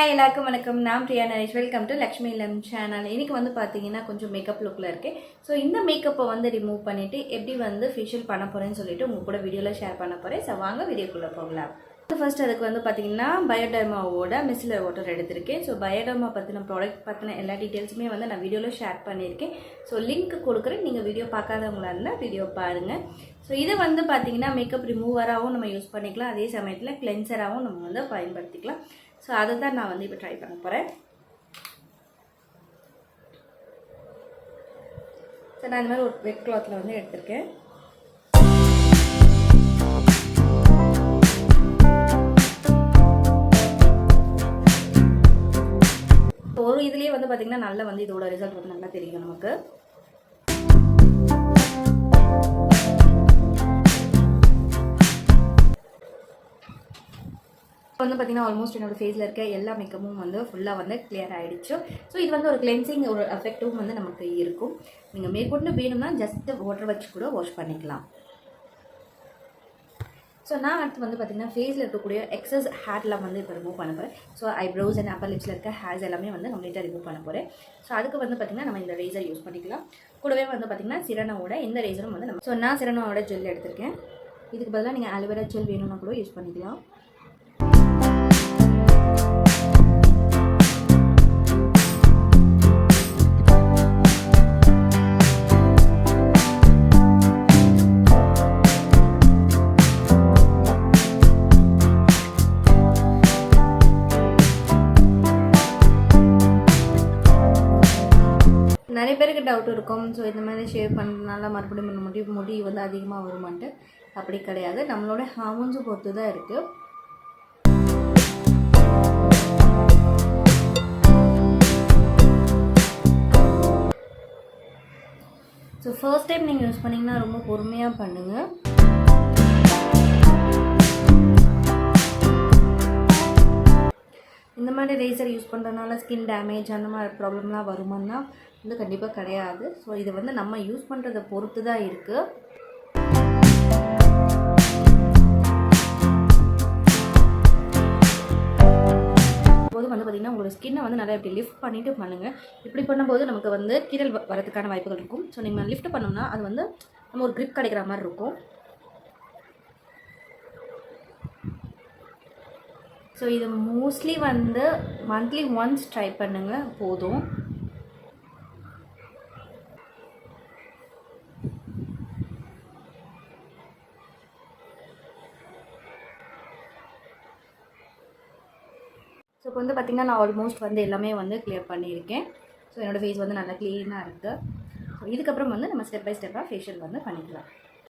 Hi எல்லாருக்கும் வணக்கம். நான் பிரியா நரேஷ். வெல்கம் டு லக்ஷ்மி லம் சேனல். இன்றைக்கி வந்து பார்த்தீங்கன்னா கொஞ்சம் மேக்கப் லுக்கில் இருக்கேன். ஸோ இந்த மேக்கப்பை வந்து ரிமூவ் பண்ணிவிட்டு எப்படி வந்து ஃபேஷியல் பண்ண போகிறேன்னு சொல்லிட்டு உங்கள் கூட வீடியோவில் ஷேர் பண்ண போகிறேன். ஸோ வாங்க வீடியோக்குள்ளே போகலாம். ஃபர்ஸ்ட் அதுக்கு வந்து பார்த்தீங்கன்னா பயோடர்மாவோட மிஸ்லர் வாட்டர் எடுத்திருக்கேன். ஸோ பயோடர்மா பற்றின ப்ராடக்ட் பற்றின எல்லா டீட்டெயில்ஸுமே வந்து நான் வீடியோவில் ஷேர் பண்ணியிருக்கேன். ஸோ லிங்க் கொடுக்குறேன். நீங்கள் வீடியோ பார்க்காதவங்களா இருந்தால் வீடியோ பாருங்கள். ஸோ இது வந்து பார்த்தீங்கன்னா மேக்கப் ரிமூவராகவும் நம்ம யூஸ் பண்ணிக்கலாம், அதே சமயத்தில் கிளென்சராகவும் நம்ம வந்து பயன்படுத்திக்கலாம். ஸோ அதை தான் நான் வந்து இப்போ ட்ரை பண்ண போகிறேன். ஸோ நான் இந்த மாதிரி ஒரு வெட் கிளாத்தில் வந்து எடுத்திருக்கேன். ஒரு இதுலேயே வந்து பார்த்திங்கன்னா நல்லா வந்து இதோட ரிசல்ட் வந்து நல்லா தெரியும் நமக்கு. வந்து பார்த்திங்கன்னா ஆல்மோஸ்ட் என்னோடய ஃபேஸில் இருக்க எல்லா மேக்கப்பும் வந்து ஃபுல்லாக வந்து கிளியர் ஆகிடுச்சு. ஸோ இது வந்து ஒரு கிளென்சிங் ஒரு எஃபெக்டும் வந்து நமக்கு இருக்கும். நீங்கள் மேற்கொண்டு வேணும்னா ஜஸ்ட்டு வாட்டர் வச்சு கூட வாஷ் பண்ணிக்கலாம். ஸோ நான் அடுத்து வந்து பார்த்திங்கன்னா ஃபேஸில் இருக்கக்கூடிய எக்ஸஸ் ஹேர்லாம் வந்து இப்போ ரிமூவ் பண்ண போகிறேன். ஸோ ஐப்ரோஸ் அண்ட் அப்பர் லிப்ஸில் இருக்க ஹேர்ஸ் எல்லாமே வந்து கம்ப்ளீட்டாக ரிமூவ் பண்ண போகிறேன். ஸோ அதுக்கு வந்து பார்த்திங்கன்னா நம்ம இந்த ரேசர் யூஸ் பண்ணிக்கலாம். கூடவே வந்து பார்த்திங்கன்னா சிரனோட இந்த ரேசரும் வந்து நம்ம நான் சிரனோட ஜெல் எடுத்திருக்கேன். இதுக்கு பதிலாக நீங்கள் அலோவேரா ஜெல் வேணும்னா கூட யூஸ் பண்ணிக்கலாம். நிறைய பேருக்கு டவுட் இருக்கும். ஸோ இந்த மாதிரி ஷேவ் பண்ணுறதுனால மறுபடியும் முடி வந்து அதிகமாக வருமான்ட்டு. அப்படி கிடையாது, நம்மளோட ஹார்மோன்ஸை பொறுத்து தான் இருக்குது. ஸோ ஃபர்ஸ்ட் டைம் நீங்கள் யூஸ் பண்ணிங்கன்னா ரொம்ப பொறுமையாக பண்ணுங்கள். இந்த மாதிரி ரேசர் யூஸ் பண்ணுறதுனால ஸ்கின் டேமேஜ் அந்த மாதிரி ப்ராப்ளம்லாம் வருமானா வந்து கண்டிப்பாக கிடையாது. ஸோ இது வந்து நம்ம யூஸ் பண்ணுறதை பொறுத்து தான் இருக்குது. போது வந்து பார்த்திங்கன்னா உங்களோட ஸ்கின்னை வந்து நிறைய இப்படி லிஃப்ட் பண்ணிவிட்டு பண்ணுங்கள். இப்படி பண்ணும்போது நமக்கு வந்து கீரல் வரதுக்கான வாய்ப்புகள் இருக்கும். ஸோ நீங்கள் லிஃப்ட் பண்ணோம்னா அது வந்து நம்ம ஒரு க்ரிப் கிடைக்கிற மாதிரி இருக்கும். ஸோ இது மோஸ்ட்லி வந்து மந்த்லி ஒன்ஸ் ட்ரை பண்ணுங்கள் போதும். ஸோ இப்போ வந்து பார்த்திங்கன்னா நான் ஆல்மோஸ்ட் வந்து எல்லாமே வந்து கிளியர் பண்ணியிருக்கேன். ஸோ என்னோடய ஃபேஸ் வந்து நல்லா க்ளீனாக இருக்குது. ஸோ இதுக்கப்புறம் வந்து நம்ம ஸ்டெப் பை ஸ்டெப்பாக ஃபேஷியல் வந்து பண்ணிக்கலாம்.